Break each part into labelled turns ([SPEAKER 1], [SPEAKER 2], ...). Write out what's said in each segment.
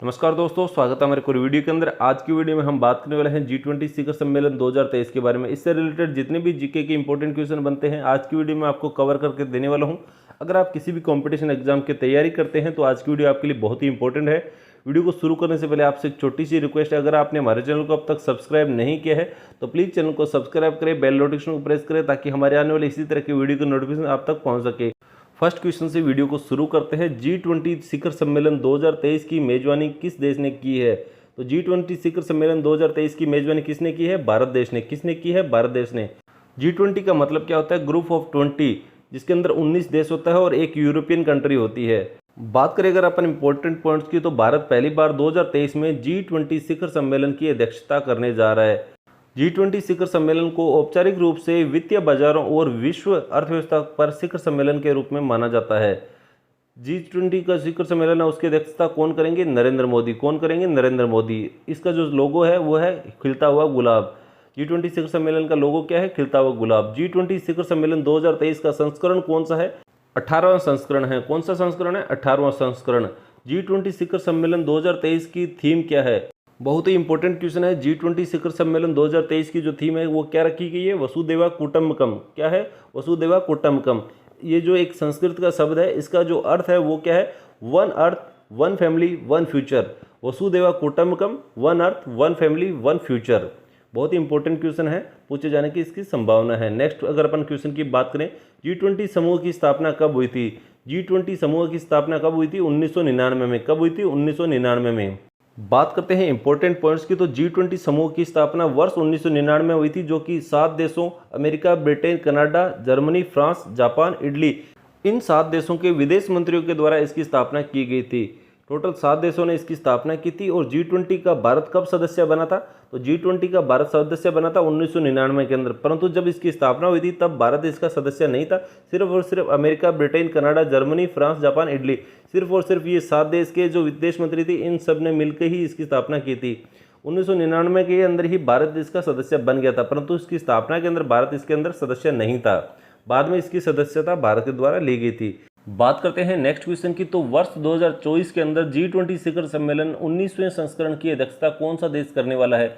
[SPEAKER 1] नमस्कार दोस्तों, स्वागत है हमारे कोई वीडियो के अंदर। आज की वीडियो में हम बात करने वाले हैं G20 शिखर सम्मेलन 2023 के बारे में। इससे रिलेटेड जितने भी जीके के इंपॉर्टेंट क्वेश्चन बनते हैं आज की वीडियो में आपको कवर करके देने वाला हूं। अगर आप किसी भी कंपटीशन एग्जाम की तैयारी करते हैं तो आज की वीडियो आपके लिए बहुत ही इंपॉर्टेंट है। वीडियो को शुरू करने से पहले आपसे एक छोटी सी रिक्वेस्ट है, अगर आपने हमारे चैनल को अब तक सब्सक्राइब नहीं किया है तो प्लीज़ चैनल को सब्सक्राइब करें, बेल नोटिफिकेशन को प्रेस करें ताकि हमारे आने वाले इसी तरह की वीडियो की नोटिफिकेशन आप तक पहुँच सके। फर्स्ट क्वेश्चन से वीडियो को शुरू करते हैं। G20 शिखर सम्मेलन 2023 की मेजबानी किस देश ने की है? तो G20 शिखर सम्मेलन 2023 की मेजबानी किसने की है? भारत देश ने। किसने की है? भारत देश ने। G20 का मतलब क्या होता है? ग्रुप ऑफ 20, जिसके अंदर 19 देश होता है और एक यूरोपियन कंट्री होती है। बात करें अगर अपन इंपॉर्टेंट पॉइंट्स की, तो भारत पहली बार 2023 में G20 शिखर सम्मेलन की अध्यक्षता करने जा रहा है। G20 शिखर सम्मेलन को औपचारिक रूप से वित्तीय बाजारों और विश्व अर्थव्यवस्था पर शिखर सम्मेलन के रूप में माना जाता है। G20 का शिखर सम्मेलन है, उसकी अध्यक्षता कौन करेंगे? नरेंद्र मोदी। कौन करेंगे? नरेंद्र मोदी। इसका जो लोगो है वो है खिलता हुआ गुलाब। G20 शिखर सम्मेलन का लोगो क्या है? खिलता हुआ गुलाब। G20 शिखर सम्मेलन 2023 का संस्करण कौन सा है? 18वां संस्करण है। कौन सा संस्करण है? 18वां संस्करण। G20 शिखर सम्मेलन 2023 की थीम क्या है? बहुत ही इंपॉर्टेंट क्वेश्चन है। G20 शिखर सम्मेलन 2023 की जो थीम है वो क्या रखी गई है? वसुदेवा कुटुंबकम। क्या है? वसुदेवा कुटुंबकम। ये जो एक संस्कृत का शब्द है, इसका जो अर्थ है वो क्या है? One earth, one family, one future. वसुदेवा कुटुंबकम, one earth, one family, one future. बहुत ही इंपॉर्टेंट क्वेश्चन है, पूछे जाने की इसकी संभावना है। नेक्स्ट अगर अपन क्वेश्चन की बात करें, G20 समूह की स्थापना कब हुई थी? G20 समूह की स्थापना कब हुई थी? 1999 में। कब हुई थी? 1999 में। बात करते हैं इंपॉर्टेंट पॉइंट्स की, तो G20 समूह की स्थापना वर्ष 1999 में हुई थी, जो कि 7 देशों America, Britain, Canada, Germany, France, Japan, Italy, इन 7 देशों के विदेश मंत्रियों के द्वारा इसकी स्थापना की गई थी। टोटल 7 देशों ने इसकी स्थापना की थी। और G20 का भारत कब सदस्य बना था? तो G20 का भारत सदस्य बना था 1999 के अंदर, परंतु जब इसकी स्थापना हुई थी तब भारत इसका सदस्य नहीं था। सिर्फ और सिर्फ America, Britain, Canada, Germany, France, Japan, Italy, सिर्फ और सिर्फ ये 7 देश के जो विदेश मंत्री थे, इन सब ने मिलकर ही इसकी स्थापना की थी। 1999 के अंदर ही भारत इसका सदस्य बन गया था, परंतु इसकी स्थापना के अंदर भारत इसके अंदर सदस्य नहीं था। बाद में इसकी सदस्यता भारत के द्वारा ली गई थी। बात करते हैं नेक्स्ट क्वेश्चन की, तो वर्ष 2024 के अंदर G20 शिखर सम्मेलन 19वें संस्करण की अध्यक्षता कौन सा देश करने वाला है?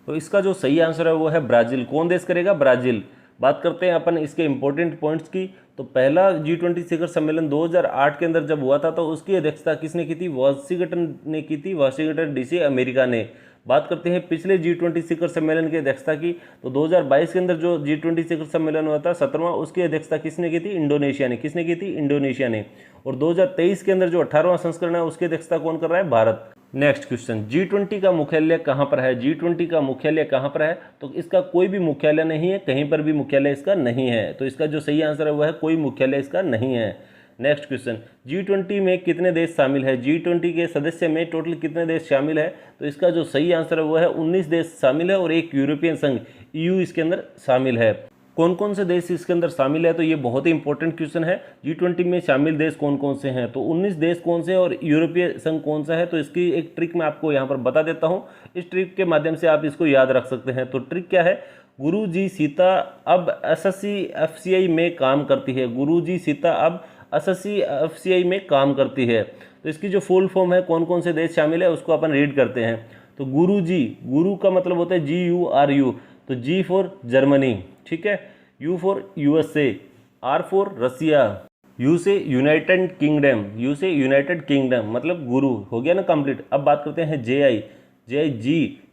[SPEAKER 1] तो इसका जो सही आंसर है वो है ब्राजील। कौन देश करेगा? ब्राजील। बात करते हैं अपन इसके इंपॉर्टेंट पॉइंट्स की, तो पहला G20 शिखर सम्मेलन 2008 के अंदर जब हुआ था तो उसकी अध्यक्षता किसने की थी? वाशिंगटन ने की थी। वाशिंगटन DC, अमेरिका ने। बात करते हैं पिछले G20 शिखर सम्मेलन की अध्यक्षता की, तो 2022 के अंदर जो G20 शिखर सम्मेलन हुआ था 17वां, उसकी अध्यक्षता किसने की थी? इंडोनेशिया ने। किसने की थी? इंडोनेशिया ने। और 2023 के अंदर जो 18वां संस्करण है उसकी अध्यक्षता कौन कर रहा है? भारत। नेक्स्ट क्वेश्चन, G20 का मुख्यालय कहाँ पर है? G20 का मुख्यालय कहाँ पर है? तो इसका कोई भी मुख्यालय नहीं है, कहीं पर भी मुख्यालय इसका नहीं है। तो इसका जो सही आंसर है वह है कोई मुख्यालय इसका नहीं है। नेक्स्ट क्वेश्चन, G20 में कितने देश शामिल है? G20 के सदस्य में टोटल कितने देश शामिल है? तो इसका जो सही आंसर है वह है 19 देश शामिल है और एक यूरोपियन संघ EU इसके अंदर शामिल है। कौन कौन से देश इसके अंदर शामिल है? तो ये बहुत ही इंपॉर्टेंट क्वेश्चन है। G20 में शामिल देश कौन कौन से हैं? तो 19 देश कौन से और यूरोपीय संघ कौन सा है? तो इसकी एक ट्रिक मैं आपको यहाँ पर बता देता हूँ। इस ट्रिक के माध्यम से आप इसको याद रख सकते हैं। तो ट्रिक क्या है? गुरुजी सीता अब SSC FCI में काम करती है। गुरुजी सीता अब SSC FCI में काम करती है। तो इसकी जो फुल फॉर्म है, कौन कौन से देश शामिल है, उसको अपन रीड करते हैं। तो गुरुजी, गुरु का मतलब होता है GURU, तो G फॉर जर्मनी, ठीक है, U for USA, R for Russia, U से यूनाइटेड किंगडम, U से यूनाइटेड किंगडम, मतलब गुरु हो गया ना कंप्लीट। अब बात करते हैं JI,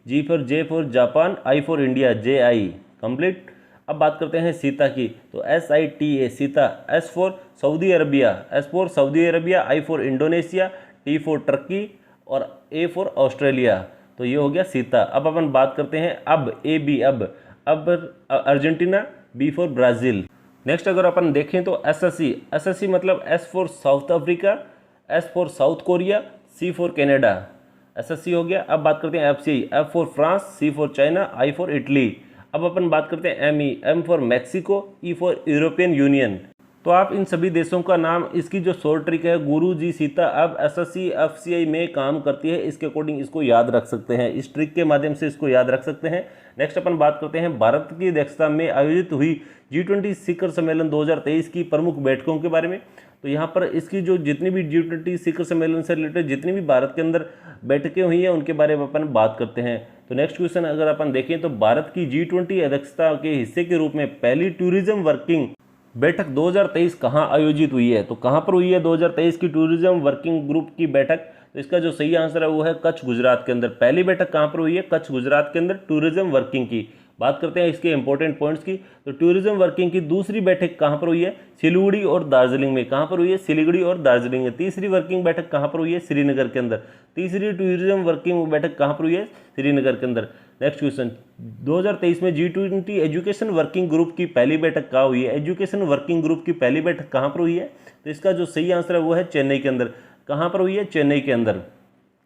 [SPEAKER 1] G for J for Japan, I for India, JI complete. अब बात करते हैं सीता की, तो SITA Sita, S for Saudi Arabia, S for Saudi Arabia, I for Indonesia, T for Turkey और A फॉर ऑस्ट्रेलिया। तो ये हो गया सीता। अब अपन बात करते हैं अब AB, अब Argentina, B for Brazil. Next अगर अपन देखें तो SSC मतलब S for south Africa, S for south Korea, C for Canada, SSC हो गया। अब बात करते हैं FCI, F for France, C for China, I for Italy. अब अपन बात करते हैं ME, M for Mexico, E for European union. तो आप इन सभी देशों का नाम, इसकी जो शॉर्ट ट्रिक है, गुरु जी सीता अब SSC FCI में काम करती है, इसके अकॉर्डिंग इसको याद रख सकते हैं। इस ट्रिक के माध्यम से इसको याद रख सकते हैं। नेक्स्ट अपन बात करते हैं भारत की अध्यक्षता में आयोजित हुई G20 शिखर सम्मेलन 2023 की प्रमुख बैठकों के बारे में। तो यहाँ पर इसकी जो जितनी भी G20 शिखर सम्मेलन से रिलेटेड जितनी भी भारत के अंदर बैठकें हुई हैं उनके बारे में अपन बात करते हैं। तो नेक्स्ट क्वेश्चन अगर अपन देखें तो भारत की G20 अध्यक्षता के हिस्से के रूप में पहली टूरिज्म वर्किंग बैठक 2023 कहाँ आयोजित हुई है? तो कहाँ पर हुई है 2023 की टूरिज्म वर्किंग ग्रुप की बैठक? तो इसका जो सही आंसर है वो है कच्छ गुजरात के अंदर। पहली बैठक कहाँ पर हुई है? कच्छ गुजरात के अंदर टूरिज्म वर्किंग की। बात करते हैं इसके इंपॉर्टेंट पॉइंट्स की। तो टूरिज्म वर्किंग की दूसरी बैठक कहाँ पर हुई है? सिलीगुड़ी और दार्जिलिंग में। कहाँ पर हुई है? सिलीगुड़ी और दार्जिलिंग में। तीसरी वर्किंग बैठक कहाँ पर हुई है? श्रीनगर के अंदर। तीसरी टूरिज्म वर्किंग बैठक कहाँ पर हुई है? श्रीनगर के अंदर। नेक्स्ट क्वेश्चन, 2023 में G20 एजुकेशन वर्किंग ग्रुप की पहली बैठक कहाँ हुई है? एजुकेशन वर्किंग ग्रुप की पहली बैठक कहाँ पर हुई है? तो इसका जो सही आंसर है वो है चेन्नई के अंदर। कहाँ पर हुई है? चेन्नई के अंदर।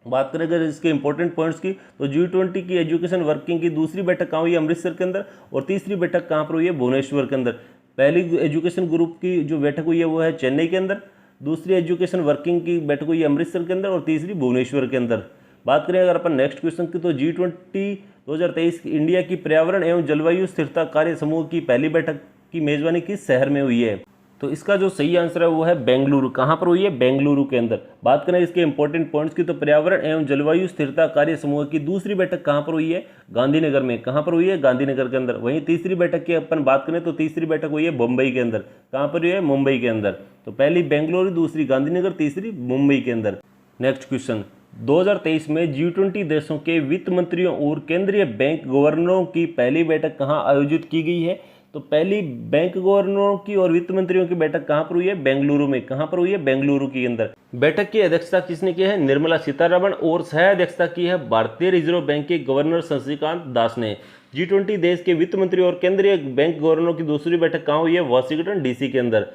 [SPEAKER 1] बात करें अगर इसके इंपॉर्टेंट पॉइंट्स की तो G20 की एजुकेशन वर्किंग की दूसरी बैठक कहाँ हुई है? अमृतसर के अंदर। और तीसरी बैठक कहाँ पर हुई है? भुवनेश्वर के अंदर। पहली एजुकेशन ग्रुप की जो बैठक हुई है वो है चेन्नई के अंदर, दूसरी एजुकेशन वर्किंग की बैठक हुई है अमृतसर के अंदर और तीसरी भुवनेश्वर के अंदर। बात करें अगर अपन नेक्स्ट क्वेश्चन की तो G20 2023 इंडिया की पर्यावरण एवं जलवायु स्थिरता कार्य समूह की पहली बैठक की मेजबानी किस शहर में हुई है? तो इसका जो सही आंसर है वो है बेंगलुरु। कहाँ पर हुई है? बेंगलुरु के अंदर। बात करें इसके इंपॉर्टेंट पॉइंट्स की तो पर्यावरण एवं जलवायु स्थिरता कार्य समूह की दूसरी बैठक कहाँ पर हुई है? गांधीनगर में। कहाँ पर हुई है? गांधीनगर के अंदर। वहीं तीसरी बैठक की अपन बात करें तो तीसरी बैठक हुई है मुंबई के अंदर। कहाँ पर हुई है? मुंबई के अंदर। तो पहली बेंगलुरु, दूसरी गांधीनगर, तीसरी मुंबई के अंदर। नेक्स्ट क्वेश्चन, 2023 में G20 देशों के वित्त मंत्रियों और केंद्रीय बैंक गवर्नरों की पहली बैठक कहाँ आयोजित की गई है? तो पहली बैंक गवर्नरों की और वित्त मंत्रियों की बैठक कहाँ पर हुई है? बेंगलुरु में। कहाँ पर हुई है? बेंगलुरु के अंदर। बैठक की अध्यक्षता किसने की है? निर्मला सीतारमण। और सह अध्यक्षता की है भारतीय रिजर्व बैंक के गवर्नर शशिकांत दास ने। G20 देश के वित्त मंत्री और केंद्रीय बैंक गवर्नरों की दूसरी बैठक कहाँ हुई है? वाशिंगटन DC के अंदर।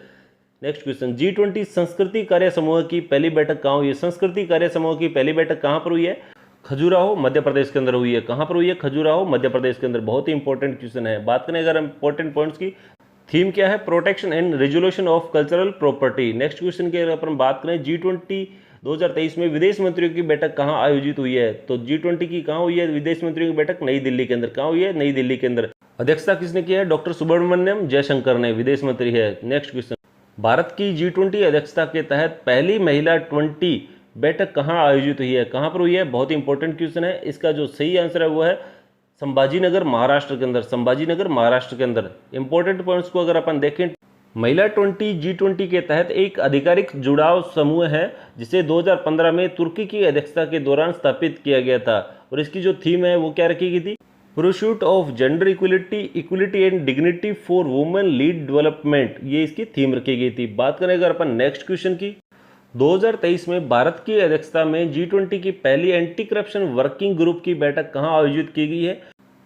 [SPEAKER 1] नेक्स्ट क्वेश्चन, G20 संस्कृति कार्य समूह की पहली बैठक कहाँ हुई है? संस्कृति कार्य समूह की पहली बैठक कहाँ पर हुई है? खजुराहो मध्य प्रदेश के अंदर हुई है। कहाँ पर हुई है? खजुराहो मध्य प्रदेश के अंदर। बहुत ही इंपॉर्टेंट क्वेश्चन है। बात करें अगर इंपॉर्टेंट पॉइंट्स की, थीम क्या है? Protection and resolution of cultural property. Next question की अगर अपन बात करें G20 2023 में विदेश मंत्रियों की बैठक कहाँ आयोजित हुई है? तो G20 की कहाँ हुई है विदेश मंत्रियों की बैठक? नई दिल्ली के अंदर। कहाँ हुई है? नई दिल्ली के अंदर। अध्यक्षता किसने की है? डॉक्टर सुब्रमण्यम जयशंकर ने, विदेश मंत्री है। नेक्स्ट क्वेश्चन, भारत की G20 अध्यक्षता के तहत पहली महिला 20 बैठक कहाँ आयोजित हुई है? कहाँ पर हुई है? बहुत ही इंपॉर्टेंट क्वेश्चन है। इसका जो सही आंसर है वो है संभाजीनगर महाराष्ट्र के अंदर। संभाजीनगर महाराष्ट्र के अंदर। इंपॉर्टेंट पॉइंट्स को अगर अपन देखें, महिला 20 G20 के तहत एक आधिकारिक जुड़ाव समूह है जिसे 2015 में तुर्की की अध्यक्षता के दौरान स्थापित किया गया था। और इसकी जो थीम है वो क्या रखी गई थी? Pursuit of gender equality and dignity for women lead development, ये इसकी थीम रखी गई थी। बात करें अगर अपन नेक्स्ट क्वेश्चन की, 2023 में भारत की अध्यक्षता में G20 की पहली एंटी करप्शन वर्किंग ग्रुप की बैठक कहाँ आयोजित की गई है?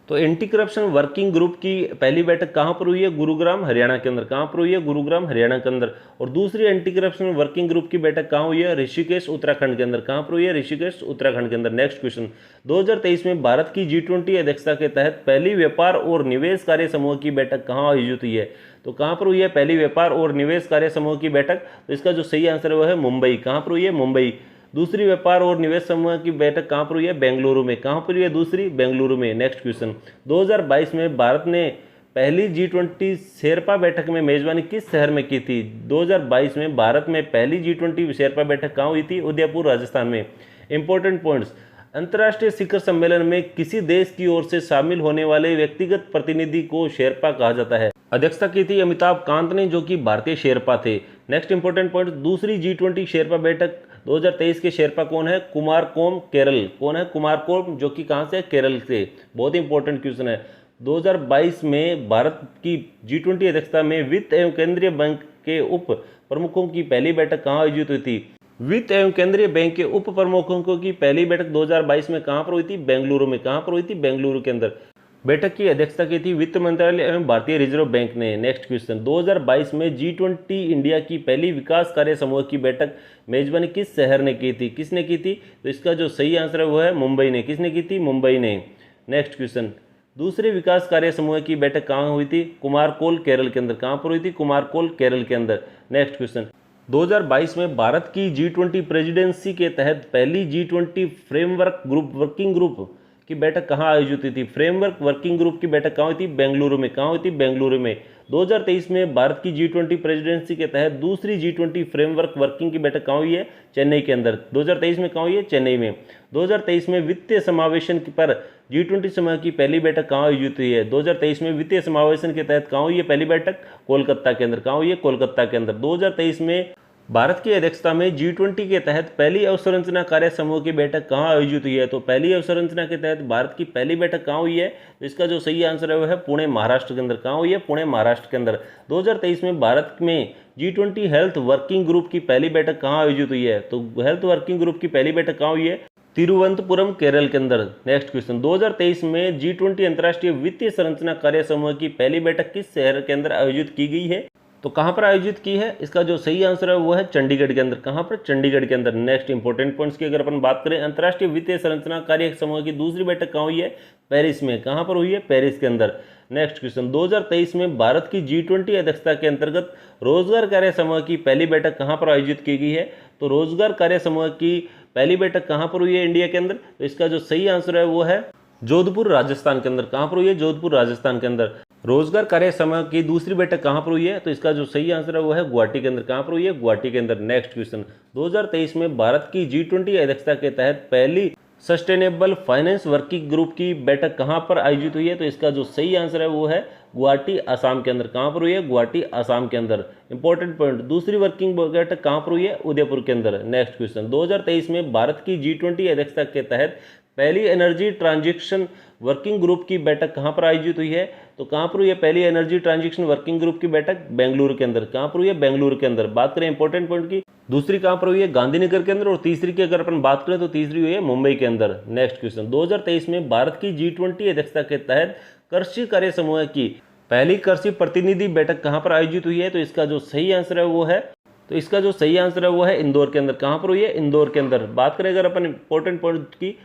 [SPEAKER 1] तो एंटी करप्शन वर्किंग ग्रुप की पहली बैठक कहाँ पर हुई है? गुरुग्राम हरियाणा के अंदर। कहाँ पर हुई है? गुरुग्राम हरियाणा के अंदर। और दूसरी एंटी करप्शन वर्किंग ग्रुप की बैठक कहाँ हुई है? ऋषिकेश उत्तराखंड के अंदर। कहाँ पर हुई है? ऋषिकेश उत्तराखंड के अंदर। नेक्स्ट क्वेश्चन, 2023 में भारत की G20 अध्यक्षता के तहत पहली व्यापार और निवेश कार्य समूह की बैठक कहाँ आयोजित हुई है? तो कहाँ पर हुई है पहली व्यापार और निवेश कार्य समूह की बैठक? तो इसका जो सही आंसर है वो है मुंबई। कहाँ पर हुई है? मुंबई। दूसरी व्यापार और निवेश समूह की बैठक कहाँ पर हुई है? बेंगलुरु में। कहाँ पर हुई है? दूसरी बेंगलुरु में। नेक्स्ट क्वेश्चन, 2022 में भारत ने पहली G20 शेरपा बैठक में मेजबानी किस शहर में की थी? 2022 में भारत में पहली G20 शेरपा बैठक कहाँ हुई थी? उदयपुर राजस्थान में। इंपॉर्टेंट पॉइंट्स, अंतर्राष्ट्रीय शिखर सम्मेलन में किसी देश की ओर से शामिल होने वाले व्यक्तिगत प्रतिनिधि को शेरपा कहा जाता है। अध्यक्षता की थी अमिताभ कांत ने, जो कि भारतीय शेरपा थे। नेक्स्ट इंपॉर्टेंट पॉइंट, दूसरी G20 शेरपा बैठक 2023 के शेरपा कौन है? कुमारकोम केरल। कौन है? कुमारकोम, जो कि कहाँ से? केरल से। बहुत ही इंपॉर्टेंट क्वेश्चन है। 2022 में भारत की G20 अध्यक्षता में वित्त एवं केंद्रीय बैंक के उप प्रमुखों की पहली बैठक कहाँ आयोजित हुई थी? वित्त एवं केंद्रीय बैंक के उप प्रमुखों की पहली बैठक 2022 में कहाँ पर हुई थी? बेंगलुरु में। कहाँ पर हुई थी? बेंगलुरु के अंदर। बैठक की अध्यक्षता की थी वित्त मंत्रालय एवं भारतीय रिजर्व बैंक ने। नेक्स्ट क्वेश्चन, 2022 में G20 इंडिया की पहली विकास कार्य समूह की बैठक मेजबानी किस शहर ने की थी? किसने की थी? तो इसका जो सही आंसर है वो है मुंबई ने। किसने की थी? मुंबई ने। नेक्स्ट क्वेश्चन, दूसरे विकास कार्य समूह की बैठक कहाँ हुई थी? कुमारकोल केरल के अंदर। कहाँ पर हुई थी? कुमारकोल केरल के अंदर। नेक्स्ट क्वेश्चन, 2022 में भारत की G20 प्रेसिडेंसी के तहत पहली G20 फ्रेमवर्क वर्किंग ग्रुप की बैठक कहाँ आयोजित हुई थी? फ्रेमवर्क वर्किंग ग्रुप की बैठक कहाँ हुई थी? बेंगलुरु में। कहाँ हुई थी? बेंगलुरु में। 2023 में भारत की G20 प्रेसिडेंसी के तहत दूसरी G20 फ्रेमवर्क वर्किंग की बैठक कहाँ हुई है? चेन्नई के अंदर। 2023 में कहाँ हुई है? चेन्नई में। 2023 में वित्तीय समावेशन पर G20 समूह की पहली बैठक कहाँ आयोजित हुई है? 2023 में वित्तीय समावेशन के तहत कहाँ हुई है पहली बैठक? कोलकाता के अंदर। कहाँ हुई है? कोलकाता के अंदर। 2023 में भारत की अध्यक्षता में G20 के तहत पहली अवसंरचना कार्य समूह की बैठक कहाँ आयोजित हुई है? तो पहली अवसंरचना के तहत भारत की पहली बैठक कहाँ हुई है? तो इसका जो सही आंसर है वो है पुणे, महाराष्ट्र के अंदर। कहाँ हुई है? पुणे, महाराष्ट्र के अंदर। 2023 में भारत में G20 हेल्थ वर्किंग ग्रुप की पहली बैठक कहाँ आयोजित हुई है? तो हेल्थ वर्किंग ग्रुप की पहली बैठक कहाँ हुई है? तिरुवनंतपुरम, केरल के अंदर। नेक्स्ट क्वेश्चन, 2023 में G20 अंतर्राष्ट्रीय वित्तीय संरचना कार्य समूह की पहली बैठक किस शहर के अंदर आयोजित की गई है? तो कहां पर आयोजित की है? इसका जो सही आंसर है वो है चंडीगढ़ के अंदर। कहां पर? चंडीगढ़ के अंदर। नेक्स्ट इंपॉर्टेंट पॉइंट्स की अगर अपन बात करें, अंतर्राष्ट्रीय वित्तीय संरचना कार्य समूह की दूसरी बैठक कहां हुई है? पेरिस में। कहां पर हुई है? पेरिस के अंदर। नेक्स्ट क्वेश्चन, 2023 में भारत की G20 अध्यक्षता के अंतर्गत रोजगार कार्य समूह की पहली बैठक कहां पर आयोजित की गई है? तो रोजगार कार्य समूह की पहली बैठक कहां पर हुई है इंडिया के अंदर? तो इसका जो सही आंसर है वो है जोधपुर, राजस्थान के अंदर। कहां पर हुई है? जोधपुर, राजस्थान के अंदर। रोजगार कार्य समूह की दूसरी बैठक कहां पर हुई है? तो इसका जो सही आंसर है वो है गुवाहाटी के अंदर। कहां पर हुई है? गुवाहाटी के अंदर। नेक्स्ट क्वेश्चन, 2023 में भारत की G20 अध्यक्षता के तहत पहली सस्टेनेबल फाइनेंस वर्किंग ग्रुप की बैठक कहां पर आयोजित हुई है? तो इसका जो सही आंसर है वो है गुवाहाटी, असम के अंदर। कहां पर हुई है? गुवाहाटी, असम के अंदर। इंपॉर्टेंट पॉइंट, दूसरी वर्किंग बैठक कहां पर हुई है? उदयपुर के अंदर। नेक्स्ट क्वेश्चन, 2023 में भारत की G20 अध्यक्षता के तहत पहली एनर्जी ट्रांजिशन वर्किंग ग्रुप की बैठक कहां पर आयोजित हुई है? तो कहां पर हुई है पहली एनर्जी ट्रांजिशन वर्किंग ग्रुप की बैठक? बेंगलुरु के अंदर। कहां पर हुई है? बेंगलुरु के अंदर। बात करें इंपॉर्टेंट पॉइंट की, दूसरी कहां पर हुई है? गांधीनगर के अंदर। और तीसरी की अगर अपन बात करें तो तीसरी हुई है मुंबई के अंदर। नेक्स्ट क्वेश्चन, 2023 में भारत की G20 अध्यक्षता के तहत कृषि कार्य समूह की पहली कृषि प्रतिनिधि बैठक कहां पर आयोजित हुई है? तो इसका जो सही आंसर है वो है इंदौर के अंदर। कहां पर हुई है? इंदौर के अंदर। बात करें अगर अपन इंपॉर्टेंट पॉइंट की,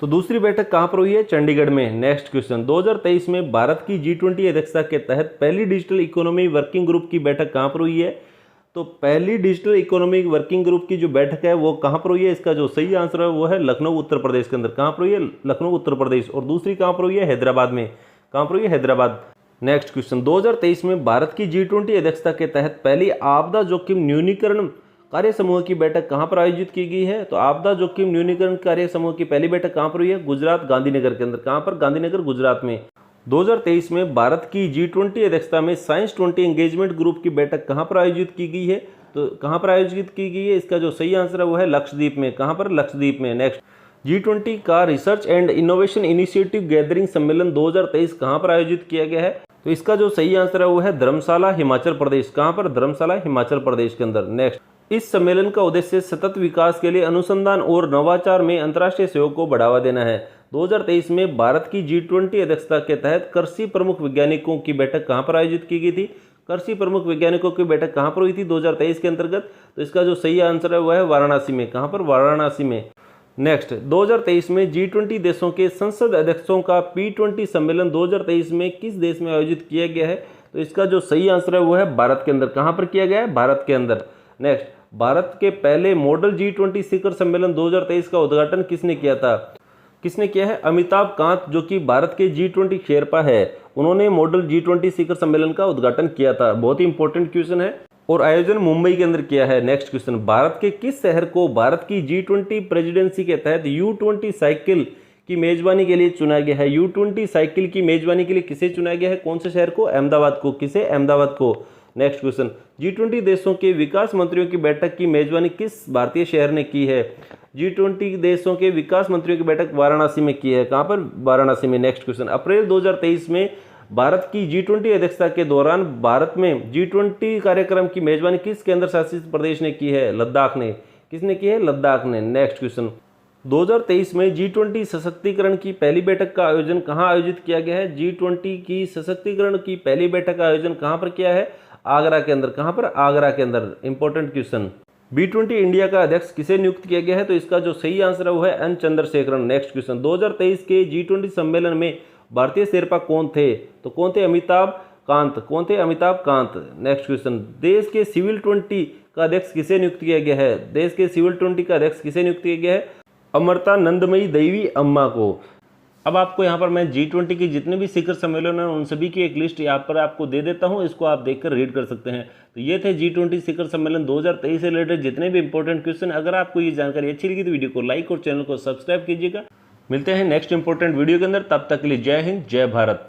[SPEAKER 1] तो दूसरी बैठक कहां पर हुई है? चंडीगढ़ में। नेक्स्ट क्वेश्चन, 2023 में भारत की G20 अध्यक्षता के तहत पहली डिजिटल इकोनॉमी वर्किंग ग्रुप की बैठक कहां पर हुई है? तो पहली डिजिटल इकोनॉमी वर्किंग ग्रुप की जो बैठक है वो कहां पर हुई है? इसका जो सही आंसर है वो है लखनऊ, उत्तर प्रदेश के अंदर। कहां पर हुई है? लखनऊ, उत्तर प्रदेश। और दूसरी कहां पर हुई है? हैदराबाद में। कहां पर हुई है? हैदराबाद। नेक्स्ट क्वेश्चन, 2023 में भारत की G20 अध्यक्षता के तहत पहली आपदा जोखिम न्यूनीकरण कार्य समूह की बैठक कहां पर आयोजित की गई है? तो आपदा जोखिम न्यूनीकरण कार्य समूह की पहली बैठक कहां पर हुई है? गुजरात, गांधीनगर के अंदर। कहां पर? गांधीनगर, गुजरात में। 2023 में भारत की G20 अध्यक्षता में साइंस 20 एंगेजमेंट ग्रुप की बैठक कहां पर आयोजित की गई है? तो कहां पर आयोजित की गई है? इसका जो सही आंसर है वो है लक्षद्वीप में। कहां पर? लक्षद्वीप में। नेक्स्ट, G20 का research and innovation initiative gathering सम्मेलन 2023 कहां पर आयोजित किया गया है? तो इसका जो सही आंसर है वो है धर्मशाला, हिमाचल प्रदेश। कहां पर? धर्मशाला, हिमाचल प्रदेश के अंदर। नेक्स्ट, इस सम्मेलन का उद्देश्य सतत विकास के लिए अनुसंधान और नवाचार में अंतर्राष्ट्रीय सहयोग को बढ़ावा देना है। 2023 में भारत की G20 अध्यक्षता के तहत कृषि प्रमुख वैज्ञानिकों की बैठक कहां पर आयोजित की गई थी? कृषि प्रमुख वैज्ञानिकों की बैठक कहां पर हुई थी 2023 के अंतर्गत? तो इसका जो सही आंसर है वह है वाराणसी में। कहां पर? वाराणसी में। नेक्स्ट, 2023 में G20 देशों के संसद अध्यक्षों का P20 सम्मेलन 2023 में किस देश में आयोजित किया गया है? तो इसका जो सही आंसर है वो है भारत के अंदर। कहां पर किया गया है? भारत के अंदर। नेक्स्ट, भारत के पहले मॉडल G20 शिखर सम्मेलन 2023 का उद्घाटन किसने किया था? किसने किया है? अमिताभ कांत, जो कि भारत के G20 शेरपा है, उन्होंने मॉडल G20 शिखर सम्मेलन का उद्घाटन किया था। बहुत ही इंपॉर्टेंट क्वेश्चन है और आयोजन मुंबई के अंदर किया है। नेक्स्ट क्वेश्चन, भारत के किस शहर को भारत की G20 प्रेसिडेंसी के तहत U20 साइकिल की मेजबानी के लिए चुना गया है? U20 साइकिल की मेजबानी के लिए किसे चुना गया है? कौन से शहर को? अहमदाबाद को। किसे? अहमदाबाद को। नेक्स्ट क्वेश्चन, G20 देशों के विकास मंत्रियों की बैठक की मेजबानी किस भारतीय शहर ने की है? G20 देशों के विकास मंत्रियों की बैठक वाराणसी में की है। कहां पर? वाराणसी में। नेक्स्ट क्वेश्चन, अप्रैल 2023 में भारत की G20 अध्यक्षता के दौरान भारत में G20 कार्यक्रम की मेजबानी किस केंद्र शासित प्रदेश ने की है? लद्दाख ने। किसने की है? लद्दाख ने। नेक्स्ट क्वेश्चन, 2023 में G20 सशक्तिकरण की पहली बैठक का आयोजन कहां आयोजित किया गया है? G20 की सशक्तिकरण की पहली बैठक का आयोजन कहां पर किया है? आगरा के अंदर। कहां पर? आगरा के अंदर। इंपॉर्टेंट क्वेश्चन, B20 इंडिया का अध्यक्ष किसे नियुक्त किया गया है? तो इसका जो सही आंसर है वो है एन चंद्रशेखरन। नेक्स्ट क्वेश्चन, 2023 के G20 सम्मेलन में भारतीय शेरपा कौन थे? तो कौन थे? अमिताभ कांत। कौन थे? अमिताभ कांत। नेक्स्ट क्वेश्चन, देश के सिविल 20 का अध्यक्ष किसे नियुक्त किया गया है? देश के सिविल 20 का अध्यक्ष किसे नियुक्त किया गया है? अमृता नंदमयी देवी अम्मा को। अब आपको यहाँ पर मैं G20 की जितने भी शिखर सम्मेलन हैं उन सभी की एक लिस्ट यहाँ पर आपको दे देता हूँ, इसको आप देखकर रीड कर सकते हैं। तो ये थे G20 शिखर सम्मेलन 2023 से रिलेटेड जितने भी इंपॉर्टेंट क्वेश्चन। अगर आपको ये जानकारी अच्छी लगी तो वीडियो को लाइक और चैनल को सब्सक्राइब कीजिएगा। मिलते हैं नेक्स्ट इंपॉर्टेंट वीडियो के अंदर, तब तक के लिए जय हिंद जय भारत।